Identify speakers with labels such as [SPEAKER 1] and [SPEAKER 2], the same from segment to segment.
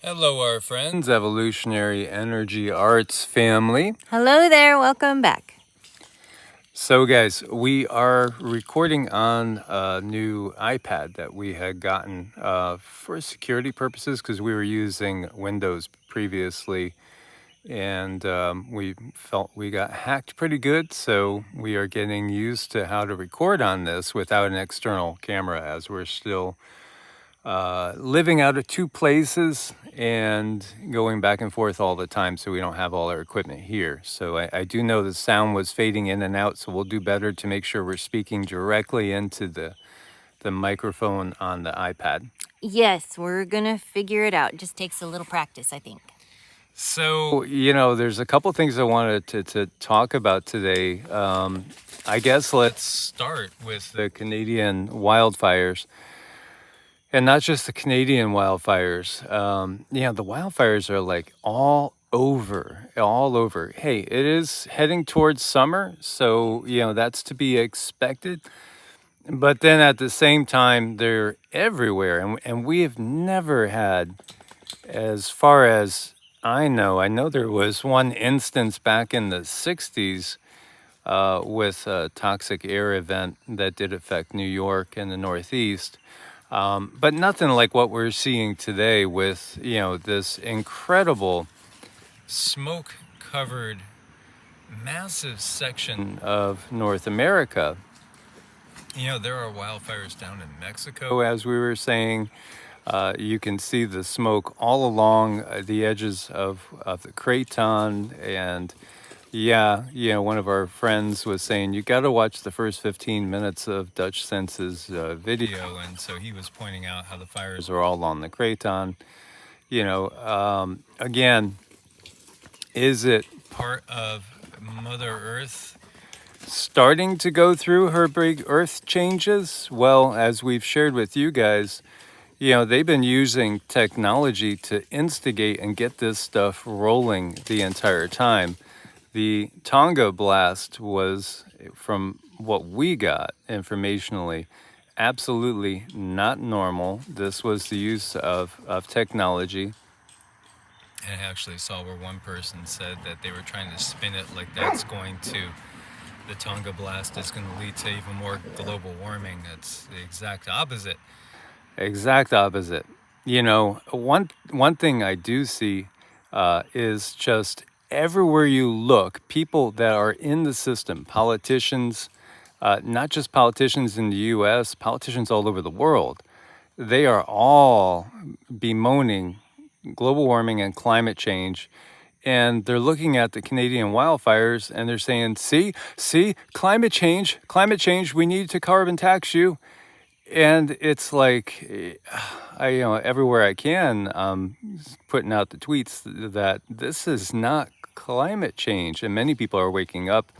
[SPEAKER 1] Hello, our friends, Evolutionary Energy Arts family.
[SPEAKER 2] Hello there, welcome back.
[SPEAKER 1] So, guys, we are recording on a new iPad that we had gotten for security purposes because we were using Windows previously, and we felt we got hacked pretty good. So, we are getting used to how to record on this without an external camera, as we're still living out of two places and going back and forth all the time, so we don't have all our equipment here. So I do know the sound was fading in and out, so we'll do better to make sure we're speaking directly into the microphone on the iPad.
[SPEAKER 2] Yes, we're gonna figure it out. It just takes a little practice, I think.
[SPEAKER 1] So, there's a couple things I wanted to talk about today. I guess let's start with the Canadian wildfires. And not just the Canadian wildfires. The wildfires are like all over, all over. Hey, it is heading towards summer, so, that's to be expected. But then at the same time, they're everywhere. And we have never had, as far as I know there was one instance back in the 60s with a toxic air event that did affect New York and the Northeast. But nothing like what we're seeing today with, this incredible smoke-covered massive section of North America. There are wildfires down in Mexico, as we were saying. You can see the smoke all along the edges of the Craton. And one of our friends was saying, you got to watch the first 15 minutes of Dutch Sense's video. And so he was pointing out how the fires are all on the Craton. Again, is it part of Mother Earth starting to go through her big Earth changes? Well, as we've shared with you guys, they've been using technology to instigate and get this stuff rolling the entire time. The Tonga blast was, from what we got informationally, absolutely not normal. This was the use of technology. And I actually saw where one person said that they were trying to spin it like the Tonga blast is going to lead to even more global warming. That's the exact opposite. Exact opposite. One thing I do see is just everywhere you look, people that are in the system, politicians, not just politicians in the U.S., politicians all over the world, they are all bemoaning global warming and climate change. And they're looking at the Canadian wildfires and they're saying, see, climate change, we need to carbon tax you. And it's like, everywhere I can, putting out the tweets that this is not climate change. And many people are waking up.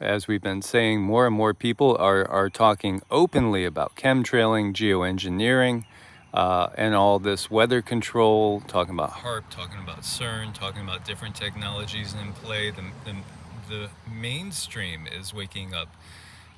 [SPEAKER 1] As we've been saying, more and more people are talking openly about chemtrailing, geoengineering, and all this weather control, talking about HARP, talking about CERN, talking about different technologies in play. The mainstream is waking up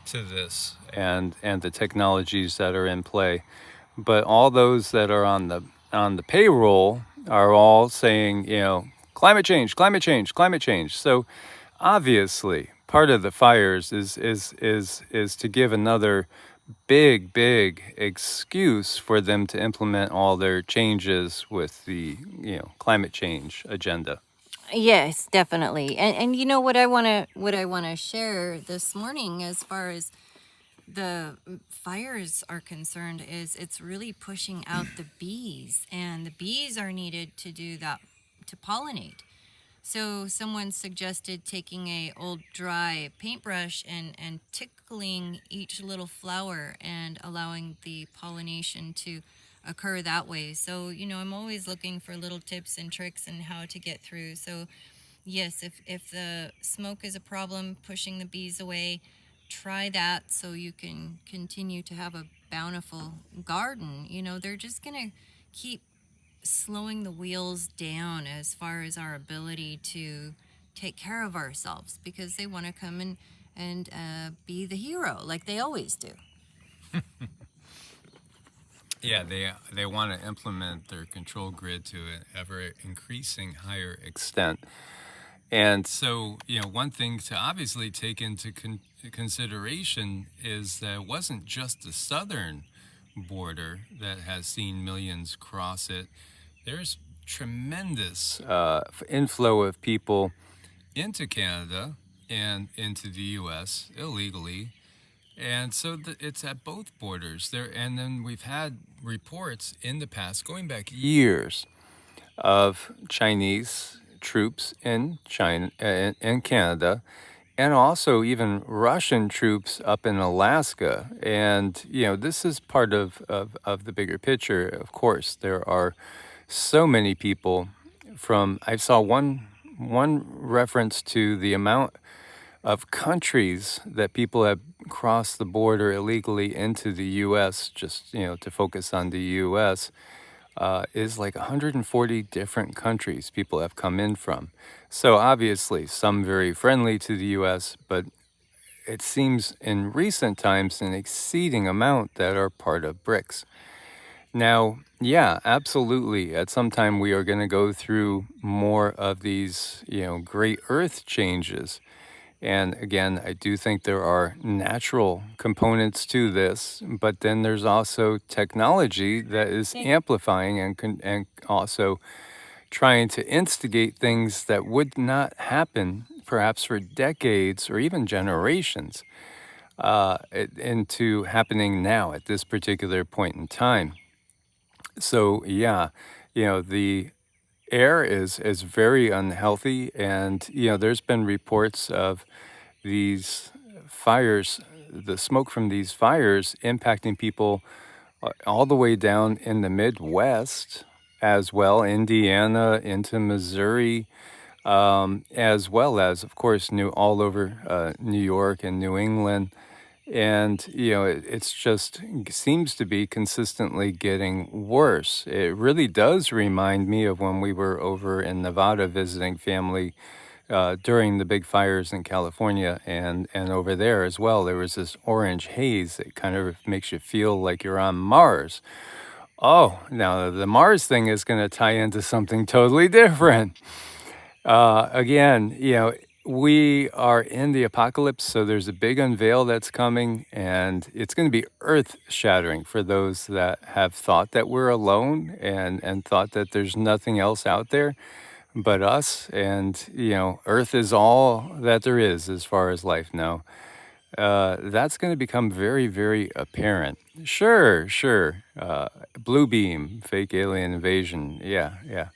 [SPEAKER 1] to this and the technologies that are in play. But all those that are on the payroll are all saying, climate change. So obviously part of the fires is to give another big excuse for them to implement all their changes with the climate change agenda.
[SPEAKER 2] Yes, definitely. And you know what I wanna share this morning as far as the fires are concerned is it's really pushing out the bees, and the bees are needed to do that, to pollinate. So someone suggested taking a old dry paintbrush and tickling each little flower and allowing the pollination to occur that way. So, I'm always looking for little tips and tricks and how to get through. So yes, if the smoke is a problem pushing the bees away, try that so you can continue to have a bountiful garden. They're just gonna keep slowing the wheels down as far as our ability to take care of ourselves, because they want to come and be the hero like they always do.
[SPEAKER 1] Yeah, they want to implement their control grid to an ever increasing higher extent. And so, one thing to obviously take into consideration is that it wasn't just the southern border that has seen millions cross it. There's tremendous inflow of people into Canada and into the U.S. illegally. And so it's at both borders there. And then we've had reports in the past, going back years, of Chinese troops in China, in Canada, and also even Russian troops up in Alaska. And, this is part of the bigger picture. Of course, there are so many people I saw one reference to the amount of countries that people have crossed the border illegally into the U.S., just, to focus on the U.S., is like 140 different countries people have come in from. So obviously, some very friendly to the U.S., but it seems in recent times an exceeding amount that are part of BRICS. Now, yeah, absolutely. At some time, we are going to go through more of these, great earth changes. And again, I do think there are natural components to this, but then there's also technology that is amplifying and also trying to instigate things that would not happen perhaps for decades or even generations into happening now at this particular point in time. So yeah, the air is very unhealthy, and there's been reports of these fires, the smoke from these fires impacting people all the way down in the Midwest as well, Indiana into Missouri, as well as, of course, all over New York and New England. And, it's just seems to be consistently getting worse. It really does remind me of when we were over in Nevada visiting family during the big fires in California, and over there as well. There was this orange haze that kind of makes you feel like you're on Mars. Oh, now the Mars thing is going to tie into something totally different. Again, we are in the apocalypse, so there's a big unveil that's coming, and it's going to be earth shattering for those that have thought that we're alone and thought that there's nothing else out there but us. And, earth is all that there is as far as life now. That's going to become very, very apparent. Sure, sure. Blue beam, fake alien invasion. Yeah, yeah.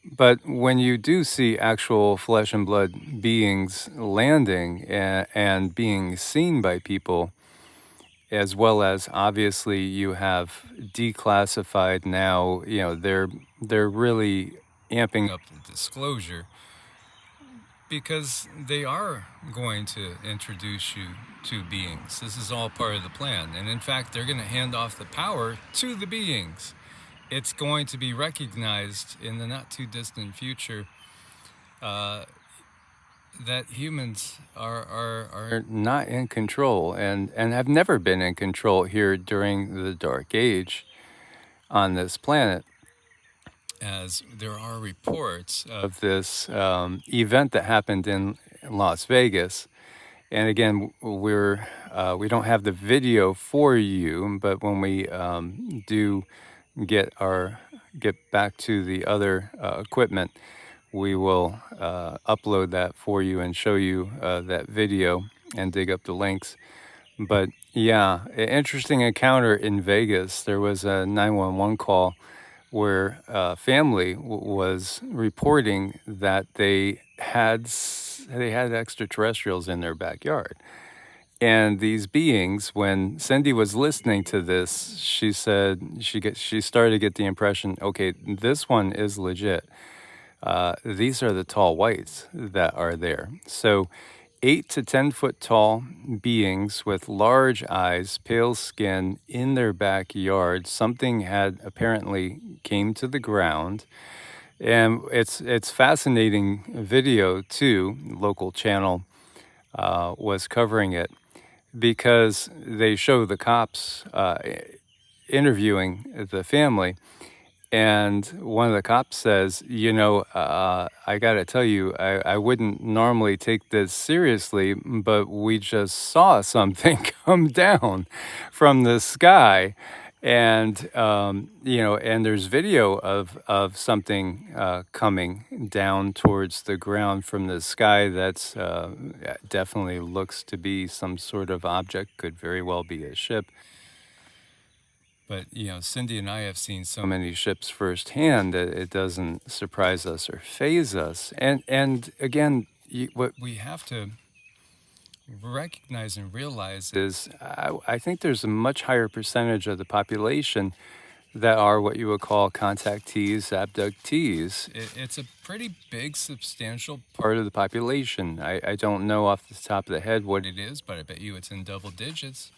[SPEAKER 1] But when you do see actual flesh and blood beings landing and being seen by people, as well as obviously you have declassified now, they're really amping up the disclosure because they are going to introduce you to beings. This is all part of the plan. And in fact, they're going to hand off the power to the beings. It's going to be recognized in the not too distant future that humans are not in control and have never been in control here during the Dark Age on this planet, as there are reports of this event that happened in Las Vegas. And again, we don't have the video for you, but when we do get back to the other equipment, we will upload that for you and show you that video and dig up the links. But yeah, an interesting encounter in Vegas. There was a 911 call where a family was reporting that they had extraterrestrials in their backyard. And these beings, when Cindy was listening to this, she said she started to get the impression, okay, this one is legit. These are the tall whites that are there. So 8 to 10 foot tall beings with large eyes, pale skin in their backyard. Something had apparently came to the ground. And it's fascinating video too. Local channel was covering it because they show the cops interviewing the family, and one of the cops says, I got to tell you, I wouldn't normally take this seriously, but we just saw something come down from the sky. And, and there's video of something coming down towards the ground from the sky that's definitely looks to be some sort of object, could very well be a ship. But, Cindy and I have seen so many ships firsthand that it doesn't surprise us or faze us. And again, what we have to recognize and realize is I think there's a much higher percentage of the population that are what you would call contactees, abductees. It's a pretty big, substantial part of the population. I don't know off the top of the head what it is, but I bet you it's in double digits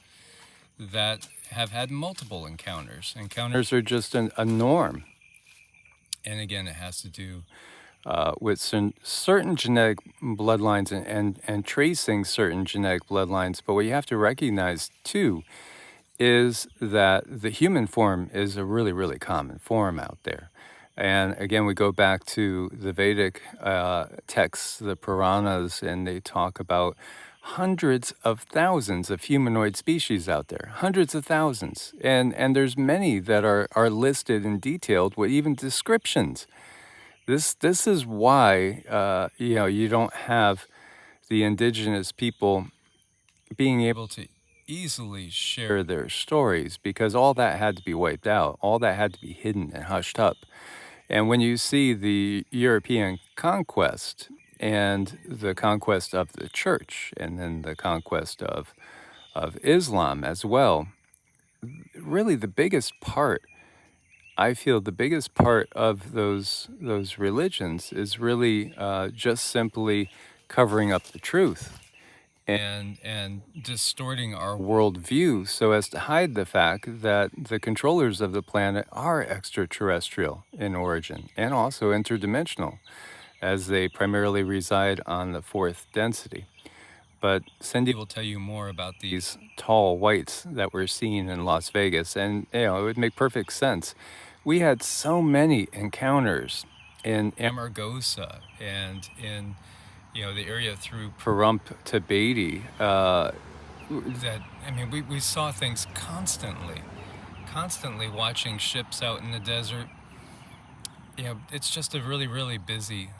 [SPEAKER 1] that have had multiple encounters. Encounters are just a norm. And again, it has to do with certain genetic bloodlines and tracing certain genetic bloodlines. But what you have to recognize, too, is that the human form is a really, really common form out there. And again, we go back to the Vedic texts, the Puranas, and they talk about hundreds of thousands of humanoid species out there, hundreds of thousands. And there's many that are listed and detailed with even descriptions. This is why, you don't have the indigenous people being able to easily share their stories, because all that had to be wiped out. All that had to be hidden and hushed up. And when you see the European conquest and the conquest of the church, and then the conquest of Islam as well, really the biggest part, I feel the biggest part of those religions is really just simply covering up the truth and distorting our worldview so as to hide the fact that the controllers of the planet are extraterrestrial in origin and also interdimensional, as they primarily reside on the fourth density. But Cindy will tell you more about these tall whites that we're seeing in Las Vegas, and it would make perfect sense. We had so many encounters in Amargosa and in the area through Pahrump to Beatty, that, I mean, we saw things constantly watching ships out in the desert. It's just a really, really busy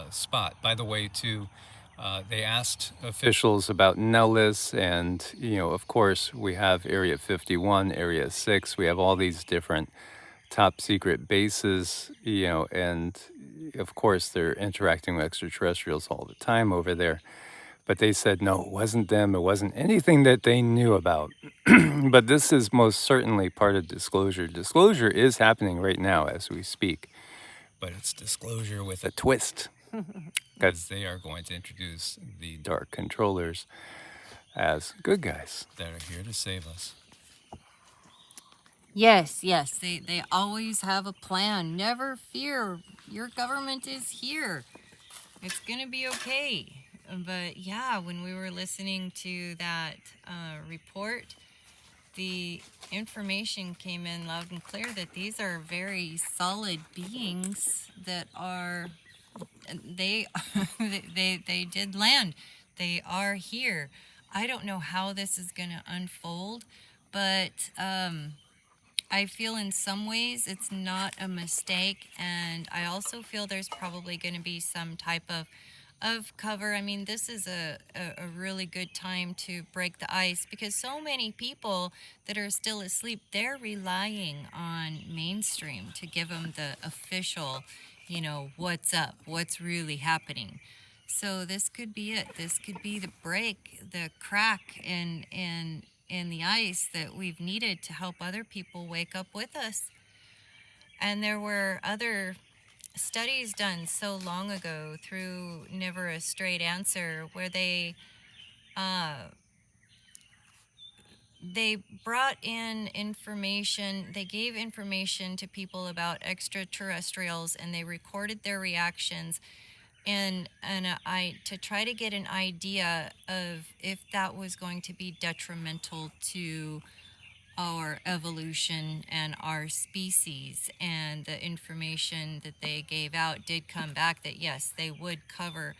[SPEAKER 1] spot. By the way, too, they asked officials about Nellis, and, of course, we have Area 51, Area 6. We have all these different top secret bases, and of course they're interacting with extraterrestrials all the time over there. But they said, no, it wasn't them. It wasn't anything that they knew about. But this is most certainly part of disclosure. Disclosure is happening right now as we speak. But it's disclosure with a twist, because they are going to introduce the dark controllers as good guys that are here to save us.
[SPEAKER 2] Yes, they always have a plan. Never fear, your government is here. It's gonna be okay. But yeah, when we were listening to that report, the information came in loud and clear that these are very solid beings that are they they did land. They are here. I don't know how this is going to unfold, but I feel in some ways it's not a mistake, and I also feel there's probably going to be some type of cover. I mean, this is a really good time to break the ice, because so many people that are still asleep, they're relying on mainstream to give them the official, what's up, what's really happening. So this could be it. This could be the break, the crack in the ice that we've needed to help other people wake up with us. And there were other studies done so long ago through Never a Straight Answer, where they brought in information. They gave information to people about extraterrestrials, and they recorded their reactions, and I to try to get an idea of if that was going to be detrimental to our evolution and our species, and the information that they gave out did come back that yes, they would cover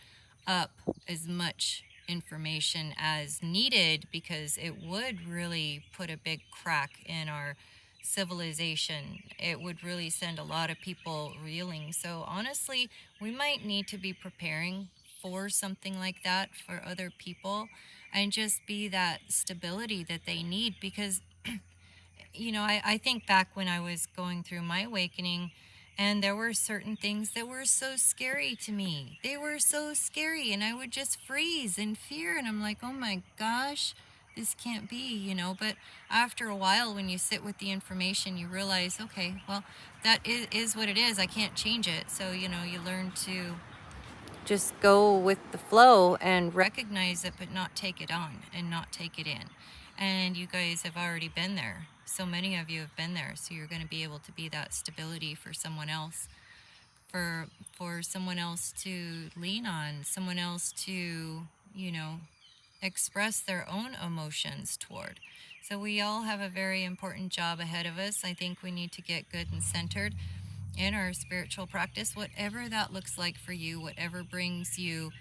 [SPEAKER 2] up as much information as needed, because it would really put a big crack in our civilization. It would really send a lot of people reeling. So honestly, we might need to be preparing for something like that for other people, and just be that stability that they need. Because I think back when I was going through my awakening, and there were certain things that were so scary to me. They were so scary, and I would just freeze in fear. And I'm like, oh my gosh, this can't be. But after a while, when you sit with the information, you realize, okay, well, that is what it is. I can't change it. So, you learn to just go with the flow and recognize it, but not take it on and not take it in. And you guys have already been there. So many of you have been there. So you're going to be able to be that stability for someone else, for someone else to lean on, someone else to, express their own emotions toward. So we all have a very important job ahead of us. I think we need to get good and centered in our spiritual practice, whatever that looks like for you, whatever brings you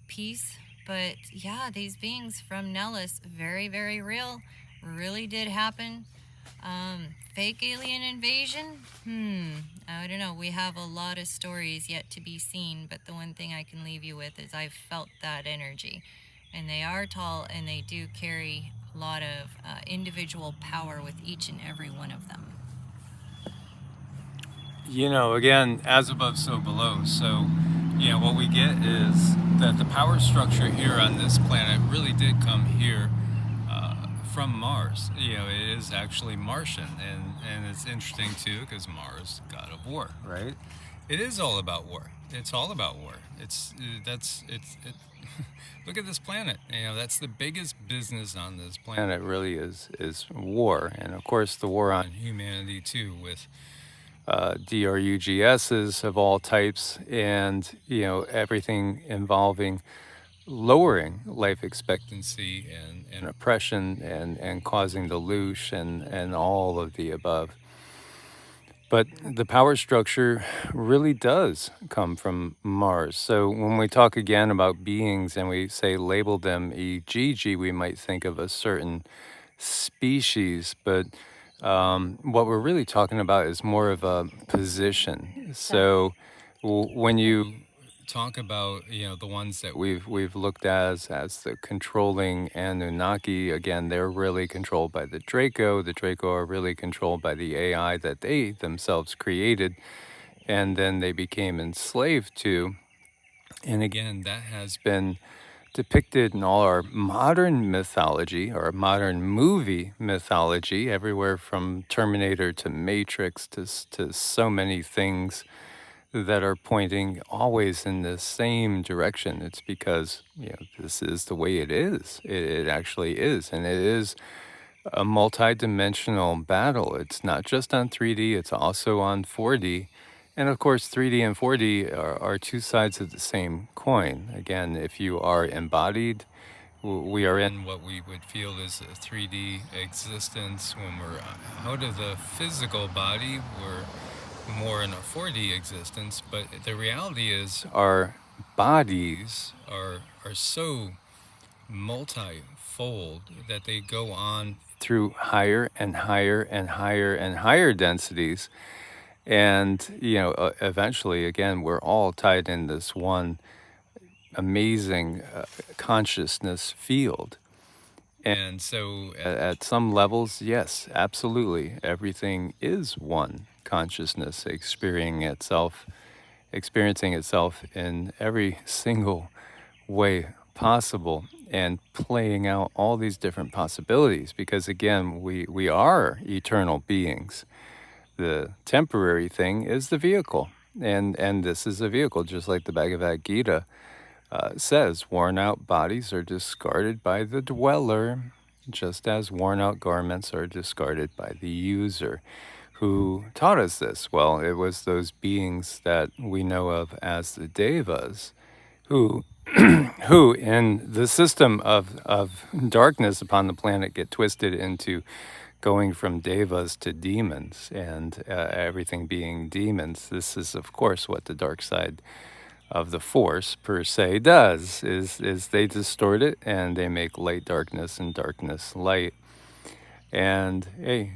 [SPEAKER 2] peace. But yeah, these beings from Nellis, very, very real, really did happen. Fake alien invasion? I don't know. We have a lot of stories yet to be seen, but the one thing I can leave you with is I've felt that energy. And they are tall, and they do carry a lot of individual power with each and every one of them.
[SPEAKER 1] Again, as above, so below. So, what we get is that the power structure here on this planet really did come here from Mars. It is actually Martian, and it's interesting too, because Mars, god of war, right? It is all about war. It's all about war. Look at this planet. That's the biggest business on this planet. Really is war, and of course the war on humanity too, with DRUGSs of all types, and everything involving lowering life expectancy and oppression and causing deluge and all of the above. But the power structure really does come from Mars. So when we talk again about beings and we say label them EGG, we might think of a certain species, but what we're really talking about is more of a position. So when you talk about the ones that we've looked at as the controlling Anunnaki, again, they're really controlled by the Draco. The Draco are really controlled by the AI that they themselves created, and then they became enslaved to. And again, that has been depicted in all our modern mythology, or modern movie mythology, everywhere from Terminator to Matrix to so many things that are pointing always in the same direction. It's because this is the way it is. It actually is, and it is a multi-dimensional battle. It's not just on 3D, it's also on 4D. And of course, 3D and 4D are two sides of the same coin. Again, if you are embodied, we are in what we would feel is a 3D existence. When we're out of the physical body, we're more in a 4D existence. But the reality is our bodies are so multi-fold that they go on through higher and higher and higher and higher densities. And, eventually, again, we're all tied in this one amazing consciousness field. And so at some levels, yes, absolutely, everything is one consciousness experiencing itself in every single way possible, and playing out all these different possibilities, because again, we are eternal beings. The temporary thing is the vehicle, and this is a vehicle, just like the Bhagavad Gita says, worn out bodies are discarded by the dweller, just as worn out garments are discarded by the user. Who taught us this? Well, it was those beings that we know of as the Devas, who who in the system of darkness upon the planet get twisted into going from devas to demons and everything being demons. This is, of course, what the dark side of the force per se does is they distort it and they make light darkness and darkness light. And hey,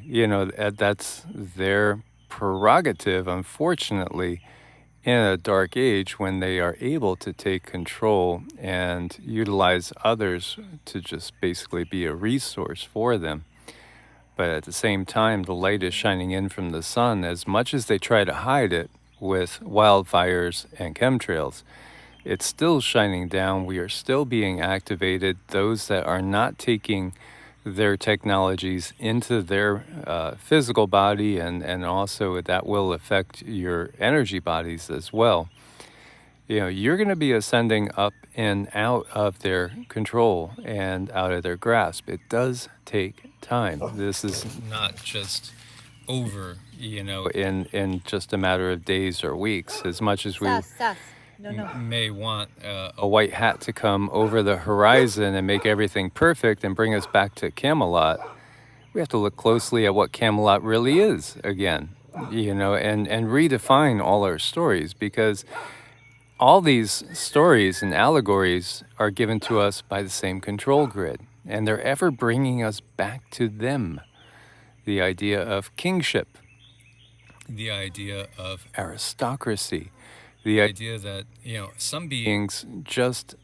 [SPEAKER 1] that's their prerogative, unfortunately, in a dark age when they are able to take control and utilize others to just basically be a resource for them. But at the same time, the light is shining in from the sun. As much as they try to hide it with wildfires and chemtrails, it's still shining down. We are still being activated. Those that are not taking their technologies into their physical body, and also that will affect your energy bodies as well. You're going to be ascending up and out of their control and out of their grasp. It does take time. This is not just over, in just a matter of days or weeks. As much as we may want a white hat to come over the horizon and make everything perfect and bring us back to Camelot, we have to look closely at what Camelot really is again, and redefine all our stories, because all these stories and allegories are given to us by the same control grid, and they're ever bringing us back to them. The idea of kingship, the idea of aristocracy, the idea that, some beings just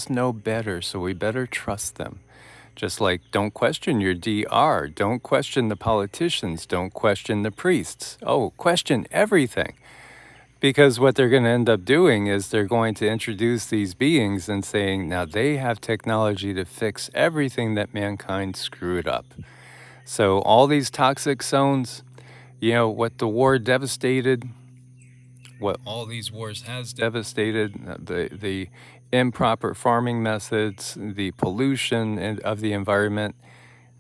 [SPEAKER 1] know better, so we better trust them. Just like, don't question your DR, don't question the politicians, don't question the priests. Oh, question everything. Because what they're going to end up doing is they're going to introduce these beings and saying, now they have technology to fix everything that mankind screwed up. So all these toxic zones, what the war devastated, what all these wars has devastated, the improper farming methods, the pollution of the environment,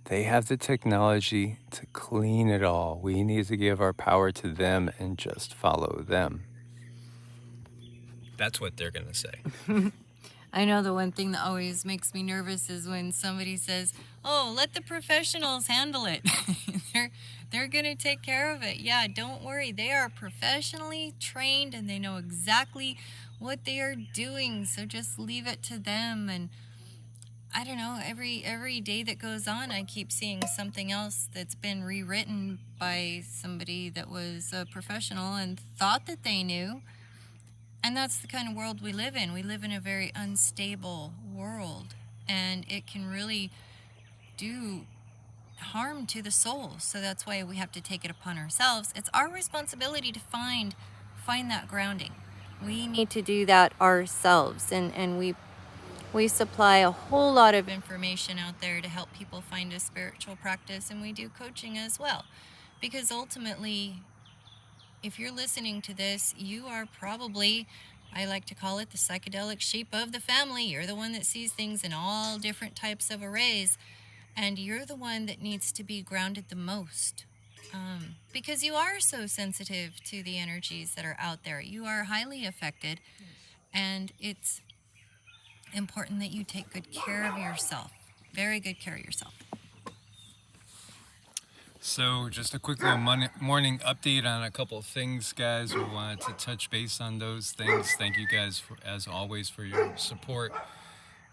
[SPEAKER 1] they have the technology to clean it all. We need to give our power to them and just follow them. That's what they're going to say.
[SPEAKER 2] I know the one thing that always makes me nervous is when somebody says, "Oh, let the professionals handle it." They're going to take care of it. Yeah, don't worry. They are professionally trained and they know exactly what they are doing. So just leave it to them. And I don't know, every day that goes on, I keep seeing something else that's been rewritten by somebody that was a professional and thought that they knew. And that's the kind of world we live in. We live in a very unstable world, and it can really do harm to the soul. So that's why we have to take it upon ourselves. It's our responsibility to find that grounding. We need to do that ourselves, and we supply a whole lot of information out there to help people find a spiritual practice, and we do coaching as well. Because ultimately, if you're listening to this, you are probably, I like to call it the psychedelic sheep of the family. You're the one that sees things in all different types of arrays, and you're the one that needs to be grounded the most. Because you are so sensitive to the energies that are out there. You are highly affected, and it's important that you take good care of yourself. Very good care of yourself.
[SPEAKER 1] So just a quick little morning update on a couple of things, guys. We wanted to touch base on those things. Thank you guys, as always, for your support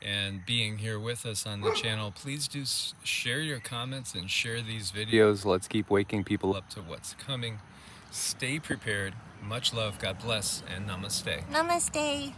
[SPEAKER 1] and being here with us on the channel. Please do share your comments and share these videos. Let's keep waking people up to what's coming. Stay prepared. Much love. God bless, and namaste.
[SPEAKER 2] Namaste.